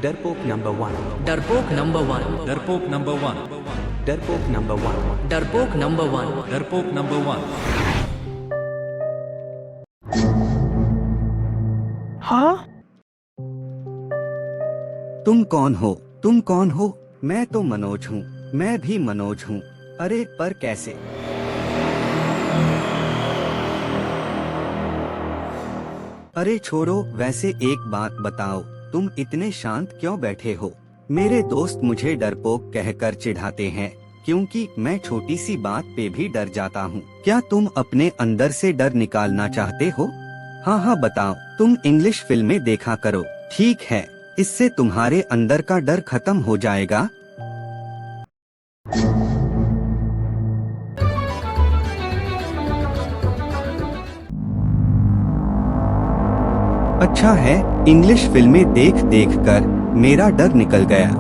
डरपोक number one. डरपोक number one. डरपोक नंबर वन। डरपोक नंबर वन। डरपोक नंबर वन। डरपोक नंबर वन। हाँ? तुम कौन हो? तुम कौन हो? मैं तो मनोज हूँ। मैं भी मनोज हूँ। अरे पर कैसे? अरे छोड़ो, वैसे एक बात बताओ, तुम इतने शांत क्यों बैठे हो? मेरे दोस्त मुझे डरपोक कहकर चिढ़ाते हैं, क्योंकि मैं छोटी सी बात पे भी डर जाता हूँ। क्या तुम अपने अंदर से डर निकालना चाहते हो? हाँ हाँ बताओ, तुम इंग्लिश फिल्में देखा करो, ठीक है, इससे तुम्हारे अंदर का डर खत्म हो जाएगा। अच्छा है, इंग्लिश फिल्में देख देख कर मेरा डर निकल गया।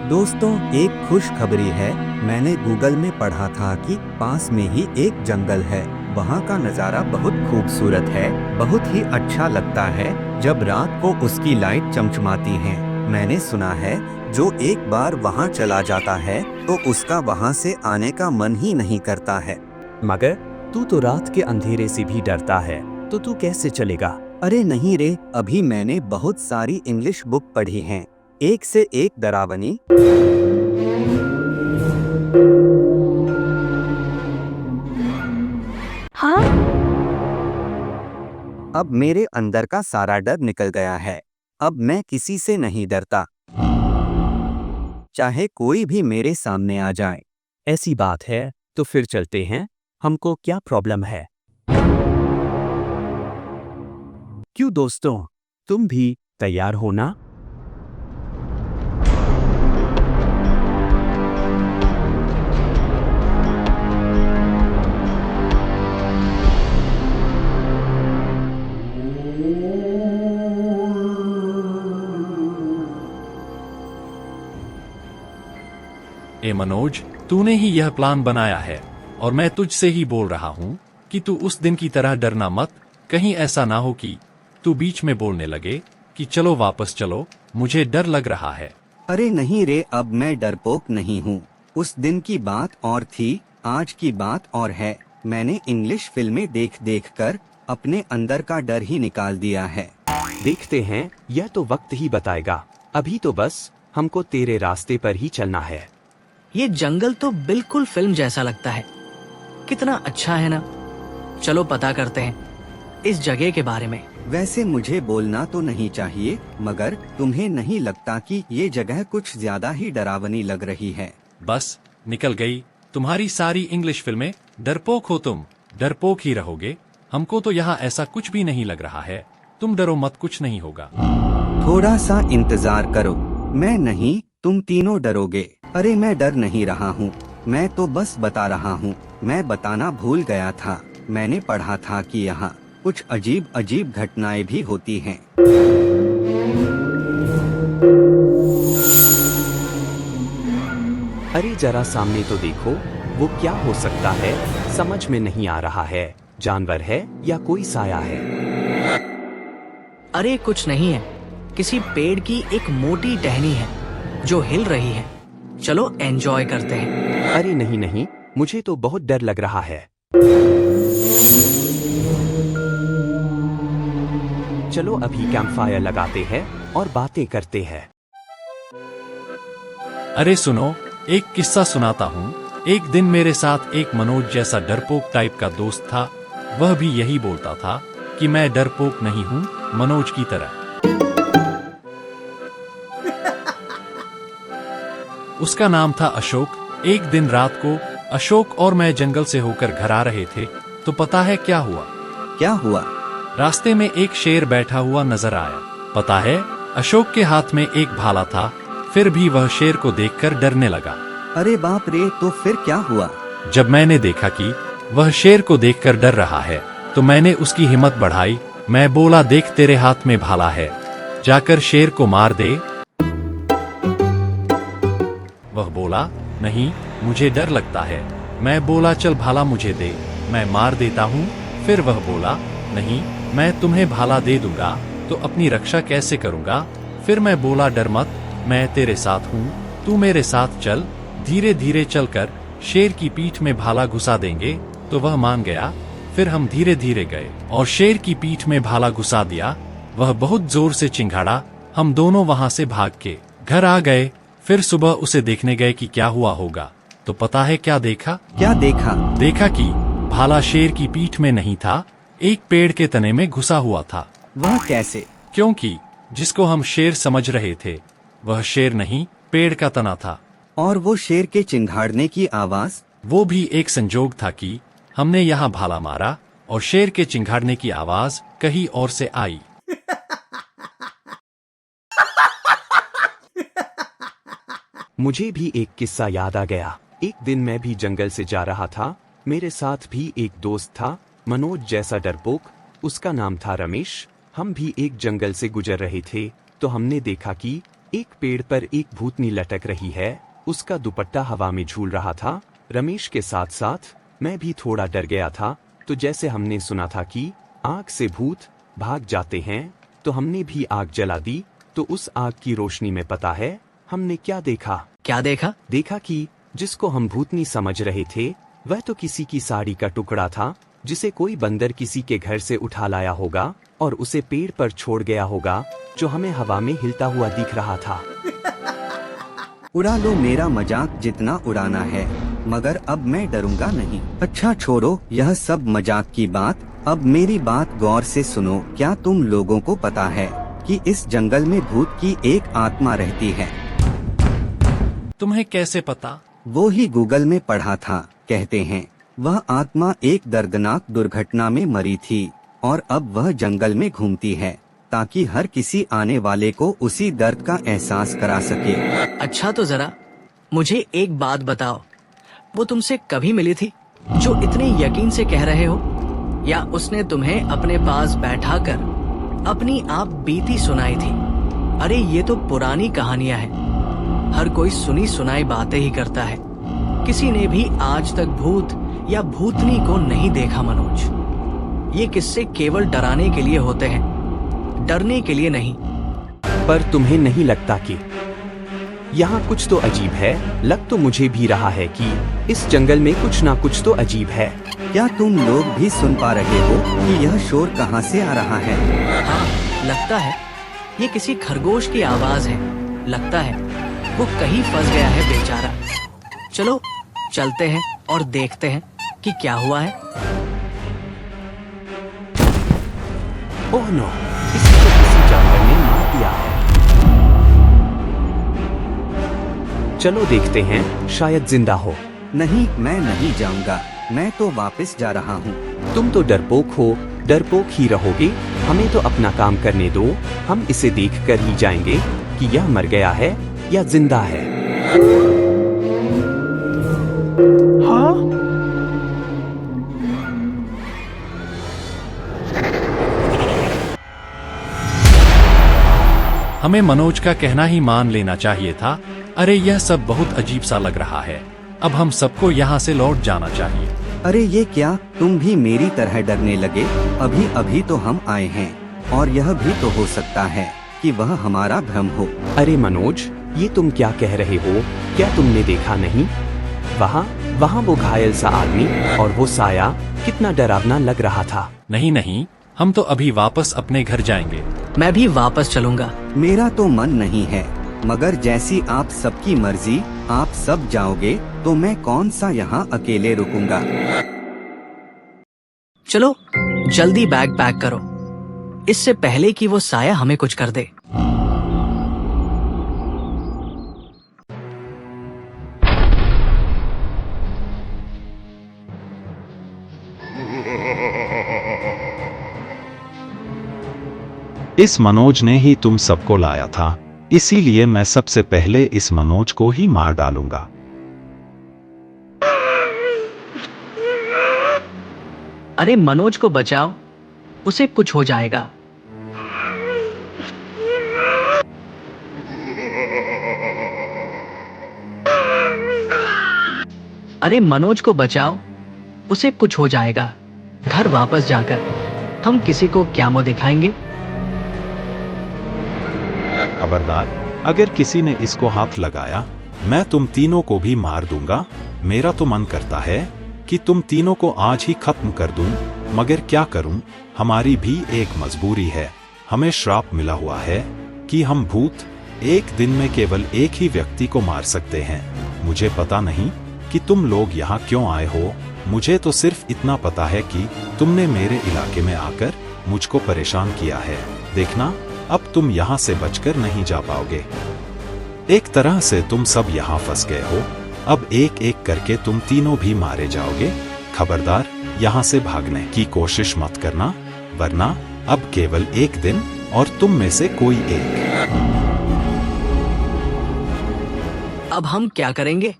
दोस्तों, एक खुशखबरी है। मैंने गूगल में पढ़ा था कि पास में ही एक जंगल है। वहाँ का नज़ारा बहुत खूबसूरत है। बहुत ही अच्छा लगता है जब रात को उसकी लाइट चमचमाती है। मैंने सुना है जो एक बार वहाँ चला जाता है तो उसका वहाँ से आने का मन ही नहीं करता है। मगर तू तो रात के अंधेरे से भी डरता है, तो तू कैसे चलेगा? अरे नहीं रे, अभी मैंने बहुत सारी इंग्लिश बुक पढ़ी हैं, एक से एक डरावनी। हाँ? अब मेरे अंदर का सारा डर निकल गया है। अब मैं किसी से नहीं डरता, चाहे कोई भी मेरे सामने आ जाए। ऐसी बात है तो फिर चलते हैं, हमको क्या प्रॉब्लम है? क्यों दोस्तों, तुम भी तैयार हो ना? ए मनोज, तूने ही यह प्लान बनाया है और मैं तुझसे ही बोल रहा हूँ कि तू उस दिन की तरह डरना मत। कहीं ऐसा ना हो कि तू बीच में बोलने लगे कि चलो वापस चलो, मुझे डर लग रहा है। अरे नहीं रे, अब मैं डरपोक नहीं हूँ। उस दिन की बात और थी, आज की बात और है। मैंने इंग्लिश फिल्में देख देख कर अपने अंदर का डर ही निकाल दिया है। देखते हैं, यह तो वक्त ही बताएगा। अभी तो बस हमको तेरे रास्ते पर ही चलना है। ये जंगल तो बिल्कुल फिल्म जैसा लगता है। कितना अच्छा है ना? चलो पता करते हैं इस जगह के बारे में। वैसे मुझे बोलना तो नहीं चाहिए, मगर तुम्हें नहीं लगता कि ये जगह कुछ ज्यादा ही डरावनी लग रही है? बस निकल गई तुम्हारी सारी इंग्लिश फिल्में। डरपोक हो तुम, डरपोक ही रहोगे। हमको तो यहाँ ऐसा कुछ भी नहीं लग रहा है। तुम डरो मत, कुछ नहीं होगा। थोड़ा सा इंतजार करो। मैं नहीं, तुम तीनों डरोगे। अरे मैं डर नहीं रहा हूँ, मैं तो बस बता रहा हूँ। मैं बताना भूल गया था, मैंने पढ़ा था कि यहाँ कुछ अजीब अजीब घटनाएं भी होती हैं। अरे जरा सामने तो देखो, वो क्या हो सकता है? समझ में नहीं आ रहा है। जानवर है या कोई साया है? अरे कुछ नहीं है, किसी पेड़ की एक मोटी टहनी है जो हिल रही है। चलो एंजॉय करते हैं। अरे नहीं नहीं, मुझे तो बहुत डर लग रहा है। चलो अभी कैंपफायर लगाते हैं और बातें करते हैं। अरे सुनो, एक किस्सा सुनाता हूँ। एक दिन मेरे साथ एक मनोज जैसा डरपोक टाइप का दोस्त था। वह भी यही बोलता था कि मैं डरपोक नहीं हूँ, मनोज की तरह। उसका नाम था अशोक। एक दिन रात को अशोक और मैं जंगल से होकर घर आ रहे थे, तो पता है क्या हुआ? क्या हुआ? रास्ते में एक शेर बैठा हुआ नजर आया। पता है, अशोक के हाथ में एक भाला था। फिर भी वह शेर को देखकर डरने लगा। अरे बाप रे, तो फिर क्या हुआ? जब मैंने देखा कि वह शेर को देखकर डर रहा है, तो मैंने उसकी हिम्मत बढ़ाई। मैं बोला, देख तेरे हाथ में भाला है, जाकर शेर को मार दे। वह बोला, नहीं, मुझे डर लगता है। मैं बोला, चल भाला मुझे दे, मैं मार देता हूँ। फिर वह बोला, नहीं, मैं तुम्हें भाला दे दूंगा, तो अपनी रक्षा कैसे करूंगा? फिर मैं बोला, डर मत, मैं तेरे साथ हूँ, तू मेरे साथ चल। धीरे धीरे चलकर शेर की पीठ में भाला घुसा देंगे। तो वह मान गया। फिर हम धीरे धीरे गए और शेर की पीठ में भाला घुसा दिया। वह बहुत जोर से चिंघाड़ा। हम दोनों वहां से भाग के घर आ गए। फिर सुबह उसे देखने गए कि क्या हुआ होगा। तो पता है क्या देखा? क्या देखा? देखा कि भाला शेर की पीठ में नहीं था, एक पेड़ के तने में घुसा हुआ था। वह कैसे? क्योंकि जिसको हम शेर समझ रहे थे वह शेर नहीं, पेड़ का तना था। और वो शेर के चिंघाड़ने की आवाज? वो भी एक संजोग था कि हमने यहाँ भाला मारा और शेर के चिंघाड़ने की आवाज कहीं और से आई। मुझे भी एक किस्सा याद आ गया। एक दिन मैं भी जंगल से जा रहा था। मेरे साथ भी एक दोस्त था, मनोज जैसा डरपोक। उसका नाम था रमेश। हम भी एक जंगल से गुजर रहे थे तो हमने देखा कि एक पेड़ पर एक भूतनी लटक रही है। उसका दुपट्टा हवा में झूल रहा था। रमेश के साथ साथ मैं भी थोड़ा डर गया था। तो जैसे हमने सुना था कि आग से भूत भाग जाते हैं, तो हमने भी आग जला दी। तो उस आग की रोशनी में पता है हमने क्या देखा? क्या देखा? देखा कि जिसको हम भूतनी समझ रहे थे वह तो किसी की साड़ी का टुकड़ा था, जिसे कोई बंदर किसी के घर से उठा लाया होगा और उसे पेड़ पर छोड़ गया होगा, जो हमें हवा में हिलता हुआ दिख रहा था। उड़ा लो, मेरा मजाक जितना उड़ाना है, मगर अब मैं डरूंगा नहीं। अच्छा छोड़ो यह सब मजाक की बात। अब मेरी बात गौर से सुनो। क्या तुम लोगों को पता है कि इस जंगल में भूत की एक आत्मा रहती है? तुम्हें कैसे पता? वो ही गूगल में पढ़ा था। कहते हैं वह आत्मा एक दर्दनाक दुर्घटना में मरी थी और अब वह जंगल में घूमती है ताकि हर किसी आने वाले को उसी दर्द का एहसास करा सके। अच्छा तो जरा मुझे एक बात बताओ, वो तुमसे कभी मिली थी जो इतने यकीन से कह रहे हो? या उसने तुम्हें अपने पास बैठा कर अपनी आप बीती सुनाई थी? अरे ये तो पुरानी कहानियां हैं। हर कोई सुनी सुनाई बातें ही करता है। किसी ने भी आज तक भूत या भूतनी को नहीं देखा मनोज। ये किस्से केवल डराने के लिए होते हैं, डरने के लिए नहीं। पर तुम्हें नहीं लगता कि यहाँ कुछ तो अजीब है? लग तो मुझे भी रहा है कि इस जंगल में कुछ ना कुछ तो अजीब है। क्या तुम लोग भी सुन पा रहे हो कि यह शोर कहाँ से आ रहा है? हाँ, लगता है ये किसी खरगोश की आवाज है। लगता है वो कहीं फंस गया है बेचारा। चलो चलते हैं और देखते हैं कि क्या हुआ है। ओह नो, इसे तो किसी जानवर ने मार दिया है। चलो देखते हैं, शायद जिंदा हो। नहीं, मैं नहीं जाऊंगा। मैं तो वापस जा रहा हूँ। तुम तो डरपोक हो, डरपोक ही रहोगे। हमें तो अपना काम करने दो। हम इसे देख कर ही जाएंगे कि यह मर गया है या जिंदा है। हाँ? हमें मनोज का कहना ही मान लेना चाहिए था। अरे यह सब बहुत अजीब सा लग रहा है। अब हम सबको यहाँ से लौट जाना चाहिए। अरे ये क्या, तुम भी मेरी तरह डरने लगे? अभी अभी तो हम आए हैं और यह भी तो हो सकता है कि वह हमारा भ्रम हो। अरे मनोज, ये तुम क्या कह रहे हो? क्या तुमने देखा नहीं? वहाँ वो घायल सा आदमी और वो साया कितना डरावना लग रहा था। नहीं नहीं, हम तो अभी वापस अपने घर जाएंगे। मैं भी वापस चलूंगा। मेरा तो मन नहीं है, मगर जैसी आप सबकी मर्जी। आप सब जाओगे तो मैं कौन सा यहाँ अकेले रुकूंगा। चलो जल्दी बैग पैक करो, इससे पहले कि वो साया हमें कुछ कर दे। इस मनोज ने ही तुम सबको लाया था, इसीलिए मैं सबसे पहले इस मनोज को ही मार डालूंगा। अरे मनोज को बचाओ, उसे कुछ हो जाएगा। अरे मनोज को बचाओ, उसे कुछ हो जाएगा। घर वापस जाकर हम किसी को क्या मुंह दिखाएंगे? खबरदार, अगर किसी ने इसको हाथ लगाया मैं तुम तीनों को भी मार दूंगा। मेरा तो मन करता है कि तुम तीनों को आज ही खत्म कर दूं, मगर क्या करूं, हमारी भी एक मजबूरी है। हमें श्राप मिला हुआ है कि हम भूत एक दिन में केवल एक ही व्यक्ति को मार सकते हैं। मुझे पता नहीं कि तुम लोग यहाँ क्यों आए हो, मुझे तो सिर्फ इतना पता है कि तुमने मेरे इलाके में आकर मुझको परेशान किया है। देखना, अब तुम यहाँ से बचकर नहीं जा पाओगे। एक तरह से तुम सब यहाँ फंस गए हो। अब एक एक करके तुम तीनों भी मारे जाओगे। खबरदार, यहाँ से भागने की कोशिश मत करना, वरना अब केवल एक दिन और तुम में से कोई एक। अब हम क्या करेंगे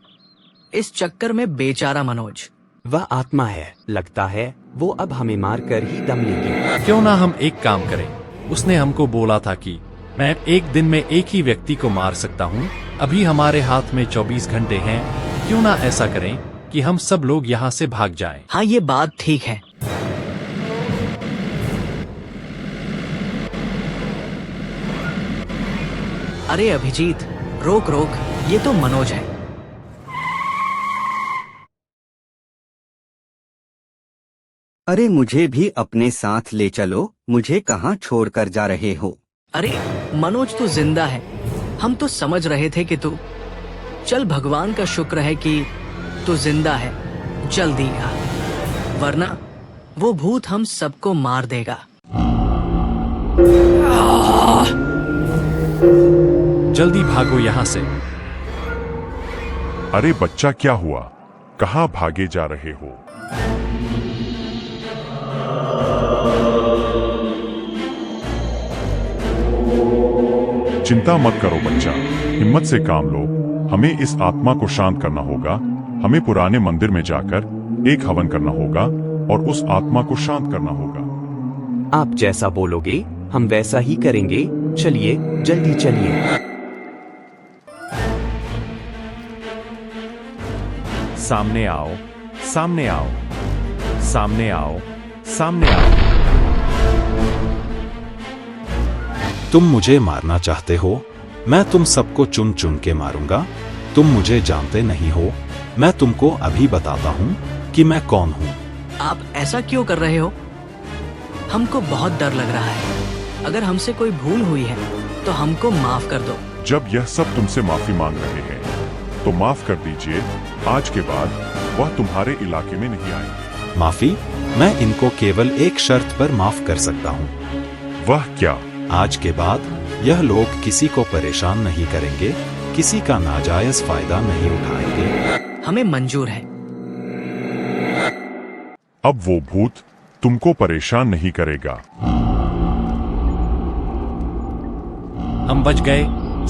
इस चक्कर में बेचारा मनोज? वह आत्मा है, लगता है वो अब हमें मार कर ही दम लेगी। क्यों ना हम एक काम करें, उसने हमको बोला था कि मैं एक दिन में एक ही व्यक्ति को मार सकता हूँ। अभी हमारे हाथ में 24 घंटे हैं, क्यों ना ऐसा करें कि हम सब लोग यहाँ से भाग जाएं। हाँ, ये बात ठीक है। अरे अभिजीत, रोक रोक, ये तो मनोज है। अरे मुझे भी अपने साथ ले चलो, मुझे कहाँ छोड़कर जा रहे हो? अरे मनोज तो जिंदा है, हम तो समझ रहे थे कि तू। चल, भगवान का शुक्र है कि तू जिंदा है, जल्दी आ, वरना वो भूत हम सबको मार देगा। जल्दी भागो यहाँ से। अरे बच्चा, क्या हुआ? कहाँ भागे जा रहे हो? चिंता मत करो बच्चा, हिम्मत से काम लो। हमें इस आत्मा को शांत करना होगा। हमें पुराने मंदिर में जाकर एक हवन करना होगा और उस आत्मा को शांत करना होगा। आप जैसा बोलोगे हम वैसा ही करेंगे। चलिए, जल्दी चलिए। सामने आओ, सामने आओ, सामने आओ, सामने आओ। तुम मुझे मारना चाहते हो? मैं तुम सबको चुन चुन के मारूंगा। तुम मुझे जानते नहीं हो। मैं तुमको अभी बताता हूँ कि मैं कौन हूँ। आप ऐसा क्यों कर रहे हो? हमको बहुत डर लग रहा है। अगर हमसे कोई भूल हुई है तो हमको माफ कर दो। जब यह सब तुमसे माफी मांग रहे हैं तो माफ कर दीजिए। आज के बाद वह तुम्हारे इलाके में नहीं आएंगे। माफी? मैं इनको केवल एक शर्त पर माफ कर सकता हूँ। वह क्या? आज के बाद यह लोग किसी को परेशान नहीं करेंगे, किसी का नाजायज फायदा नहीं उठाएंगे। हमें मंजूर है। अब वो भूत तुमको परेशान नहीं करेगा। हम बच गए।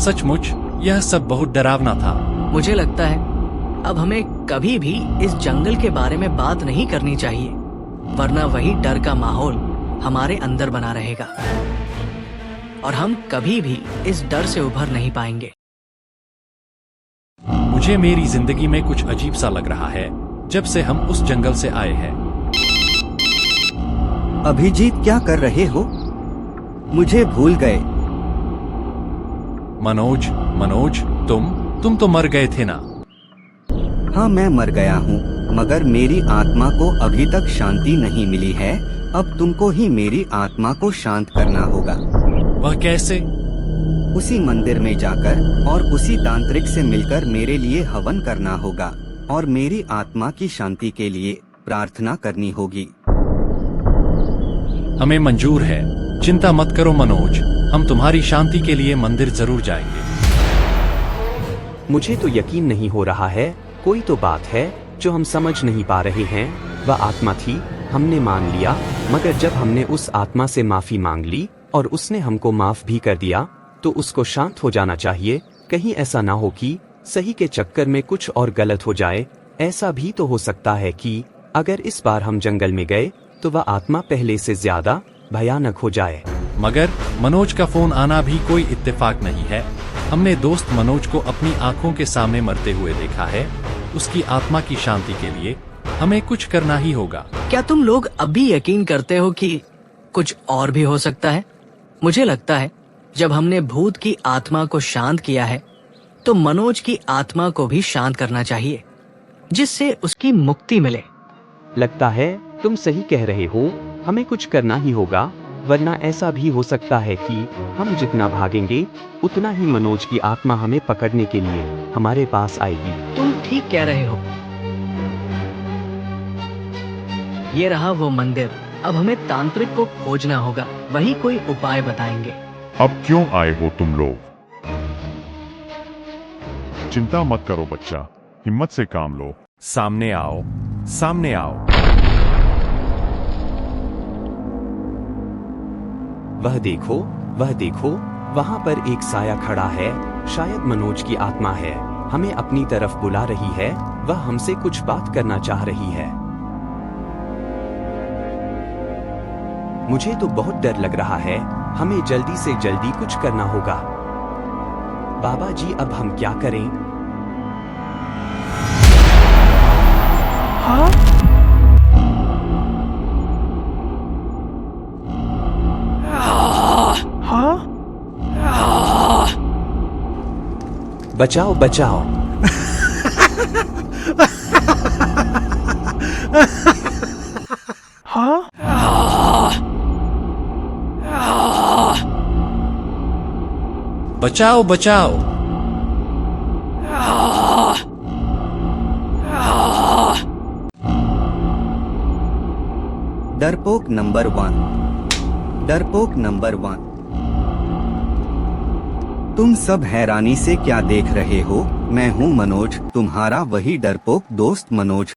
सचमुच यह सब बहुत डरावना था। मुझे लगता है अब हमें कभी भी इस जंगल के बारे में बात नहीं करनी चाहिए, वरना वही डर का माहौल हमारे अंदर बना रहेगा और हम कभी भी इस डर से उभर नहीं पाएंगे। मुझे मेरी जिंदगी में कुछ अजीब सा लग रहा है जब से हम उस जंगल से आए हैं। अभिजीत, क्या कर रहे हो? मुझे भूल गए। मनोज, मनोज, तुम तो मर गए थे ना? हाँ, मैं मर गया हूँ, मगर मेरी आत्मा को अभी तक शांति नहीं मिली है। अब तुमको ही मेरी आत्मा को शांत करना होगा। वह कैसे? उसी मंदिर में जाकर और उसी तांत्रिक से मिलकर मेरे लिए हवन करना होगा और मेरी आत्मा की शांति के लिए प्रार्थना करनी होगी। हमें मंजूर है। चिंता मत करो मनोज, हम तुम्हारी शांति के लिए मंदिर जरूर जाएंगे। मुझे तो यकीन नहीं हो रहा है। कोई तो बात है जो हम समझ नहीं पा रहे हैं। वह आत्मा थी, हमने मान लिया, मगर जब हमने उस आत्मा से माफी मांग ली और उसने हमको माफ भी कर दिया तो उसको शांत हो जाना चाहिए। कहीं ऐसा ना हो कि सही के चक्कर में कुछ और गलत हो जाए। ऐसा भी तो हो सकता है कि अगर इस बार हम जंगल में गए तो वह आत्मा पहले से ज्यादा भयानक हो जाए। मगर मनोज का फोन आना भी कोई इत्तेफाक नहीं है। हमने दोस्त मनोज को अपनी आंखों के सामने मरते हुए देखा है। उसकी आत्मा की शांति के लिए हमें कुछ करना ही होगा। क्या तुम लोग अब भी यकीन करते हो कि कुछ और भी हो सकता है? मुझे लगता है जब हमने भूत की आत्मा को शांत किया है तो मनोज की आत्मा को भी शांत करना चाहिए, जिससे उसकी मुक्ति मिले। लगता है तुम सही कह रहे हो, हमें कुछ करना ही होगा, वरना ऐसा भी हो सकता है कि हम जितना भागेंगे उतना ही मनोज की आत्मा हमें पकड़ने के लिए हमारे पास आएगी। तुम ठीक कह रहे हो। ये रहा वो मंदिर। अब हमें तांत्रिक को खोजना होगा, वही कोई उपाय बताएंगे। अब क्यों आए हो तुम लोग? चिंता मत करो बच्चा, हिम्मत से काम लो। सामने आओ, सामने आओ। वह देखो, वहाँ पर एक साया खड़ा है, शायद मनोज की आत्मा है, हमें अपनी तरफ बुला रही है, वह हमसे कुछ बात करना चाह रही है। मुझे तो बहुत डर लग रहा है, हमें जल्दी से जल्दी कुछ करना होगा। बाबा जी, अब हम क्या करें? हाँ? हाँ? बचाओ बचाओ। हाँ? बचाओ बचाओ। डरपोक नंबर 1। डरपोक नंबर 1। तुम सब हैरानी से क्या देख रहे हो? मैं हूँ मनोज, तुम्हारा वही डरपोक दोस्त मनोज।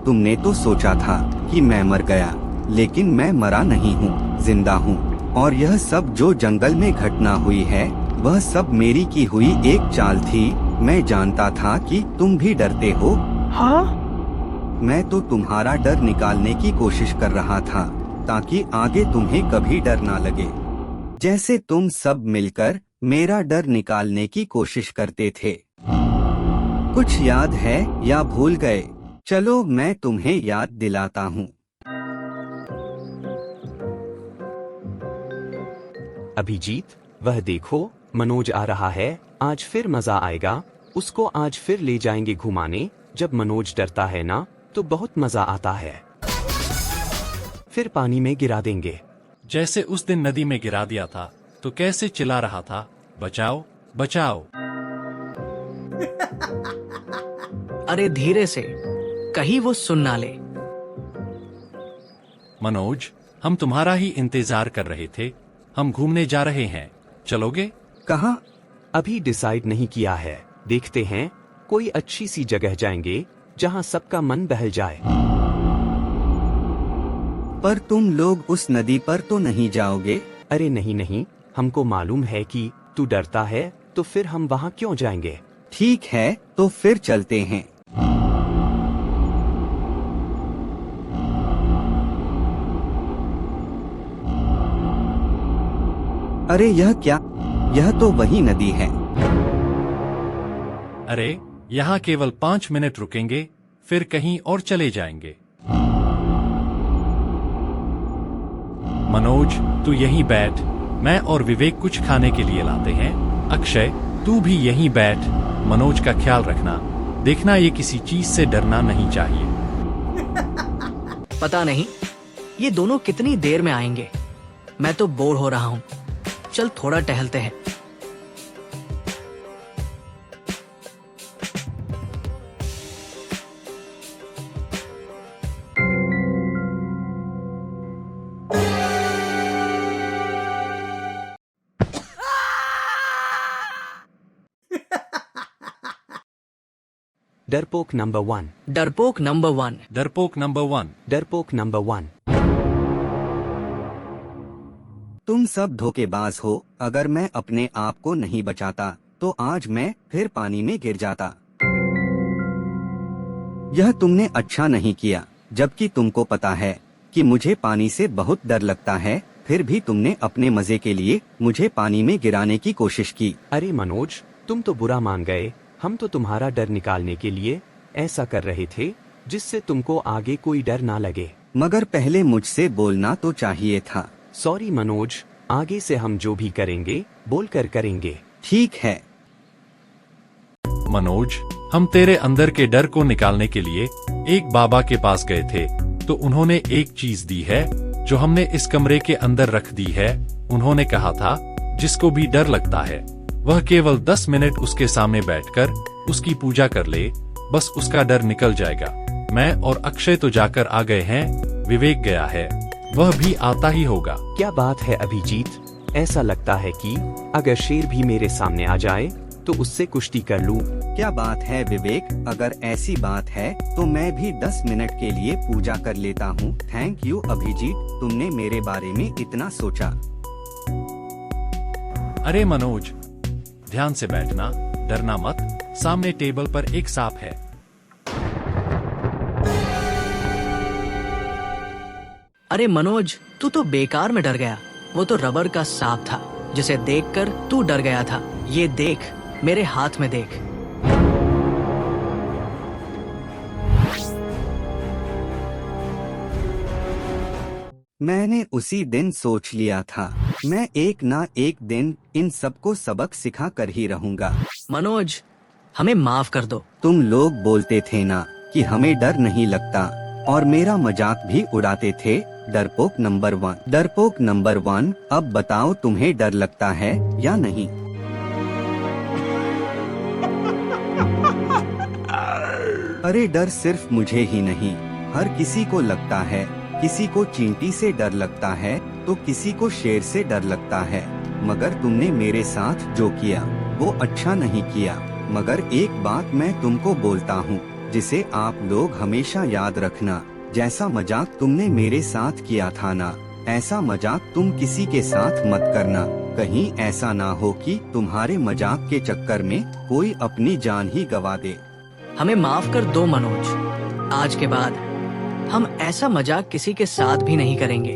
तुमने तो सोचा था कि मैं मर गया, लेकिन मैं मरा नहीं हूँ, जिंदा हूँ। और यह सब जो जंगल में घटना हुई है, वह सब मेरी की हुई एक चाल थी। मैं जानता था कि तुम भी डरते हो। हाँ? मैं तो तुम्हारा डर निकालने की कोशिश कर रहा था, ताकि आगे तुम्हें कभी डर ना लगे। जैसे तुम सब मिलकर मेरा डर निकालने की कोशिश करते थे। कुछ याद है या भूल गए? चलो मैं तुम्हें याद दिलाता हूँ। अभिजीत, वह देखो, मनोज आ रहा है, आज फिर मजा आएगा। उसको आज फिर ले जाएंगे घुमाने। जब मनोज डरता है ना, तो बहुत मजा आता है। फिर पानी में गिरा देंगे। जैसे उस दिन नदी में गिरा दिया था, तो कैसे चिल्ला रहा था, बचाओ बचाओ। अरे धीरे से, कहीं वो सुन ना ले। मनोज, हम तुम्हारा ही इंतजार कर रहे थे। हम घूमने जा रहे हैं, चलोगे? कहाँ? अभी डिसाइड नहीं किया है, देखते हैं। कोई अच्छी सी जगह जाएंगे जहाँ सबका मन बहल जाए। पर तुम लोग उस नदी पर तो नहीं जाओगे? अरे नहीं नहीं, हमको मालूम है कि तू डरता है, तो फिर हम वहाँ क्यों जाएंगे? ठीक है, तो फिर चलते हैं। अरे यह क्या? यह तो वही नदी है। अरे यहाँ केवल 5 मिनट रुकेंगे, फिर कहीं और चले जाएंगे। मनोज, तू यहीं बैठ, मैं और विवेक कुछ खाने के लिए लाते हैं। अक्षय, तू भी यहीं बैठ, मनोज का ख्याल रखना। देखना, ये किसी चीज से डरना नहीं चाहिए। पता नहीं ये दोनों कितनी देर में आएंगे। मैं तो बोर हो रहा हूँ, चल थोड़ा टहलते हैं। डरपोक नंबर 1। डरपोक नंबर 1। डरपोक नंबर 1। डरपोक नंबर 1। तुम सब धोखेबाज हो। अगर मैं अपने आप को नहीं बचाता, तो आज मैं फिर पानी में गिर जाता। यह तुमने अच्छा नहीं किया, जबकि तुमको पता है कि मुझे पानी से बहुत डर लगता है। फिर भी तुमने अपने मजे के लिए मुझे पानी में गिराने की कोशिश की। अरे मनोज, तुम तो बुरा मान गए। हम तो तुम्हारा डर निकालने के लिए ऐसा कर रहे थे, जिससे तुमको आगे कोई डर ना लगे। मगर पहले मुझसे बोलना तो चाहिए था। सॉरी मनोज, आगे से हम जो भी करेंगे बोलकर करेंगे। ठीक है। मनोज, हम तेरे अंदर के डर को निकालने के लिए एक बाबा के पास गए थे, तो उन्होंने एक चीज दी है जो हमने इस कमरे के अंदर रख दी है। उन्होंने कहा था जिसको भी डर लगता है वह केवल 10 मिनट उसके सामने बैठकर उसकी पूजा कर ले, बस उसका डर निकल जाएगा। मैं और अक्षय तो जाकर आ गए हैं, विवेक गया है, वह भी आता ही होगा। क्या बात है अभिजीत, ऐसा लगता है कि अगर शेर भी मेरे सामने आ जाए तो उससे कुश्ती कर लूं। क्या बात है विवेक, अगर ऐसी बात है तो मैं भी 10 मिनट के लिए पूजा कर लेता हूँ। थैंक यू अभिजीत, तुमने मेरे बारे में इतना सोचा। अरे मनोज, ध्यान से बैठना, डरना मत। सामने टेबल पर एक सांप है। अरे मनोज, तू तो बेकार में डर गया। वो तो रबर का सांप था जिसे देखकर तू डर गया था। ये देख, मेरे हाथ में देख। मैंने उसी दिन सोच लिया था, मैं एक ना एक दिन इन सबको सबक सिखा कर ही रहूंगा। मनोज, हमें माफ कर दो। तुम लोग बोलते थे ना कि हमें डर नहीं लगता और मेरा मजाक भी उड़ाते थे। डरपोक नंबर 1, डरपोक नंबर 1, अब बताओ तुम्हें डर लगता है या नहीं? अरे डर सिर्फ मुझे ही नहीं, हर किसी को लगता है। किसी को चींटी से डर लगता है तो किसी को शेर से डर लगता है। मगर तुमने मेरे साथ जो किया वो अच्छा नहीं किया। मगर एक बात मैं तुमको बोलता हूँ जिसे आप लोग हमेशा याद रखना, जैसा मजाक तुमने मेरे साथ किया था ना, ऐसा मजाक तुम किसी के साथ मत करना। कहीं ऐसा ना हो कि तुम्हारे मजाक के चक्कर में कोई अपनी जान ही गवा दे। हमें माफ कर दो मनोज, आज के बाद हम ऐसा मजाक किसी के साथ भी नहीं करेंगे।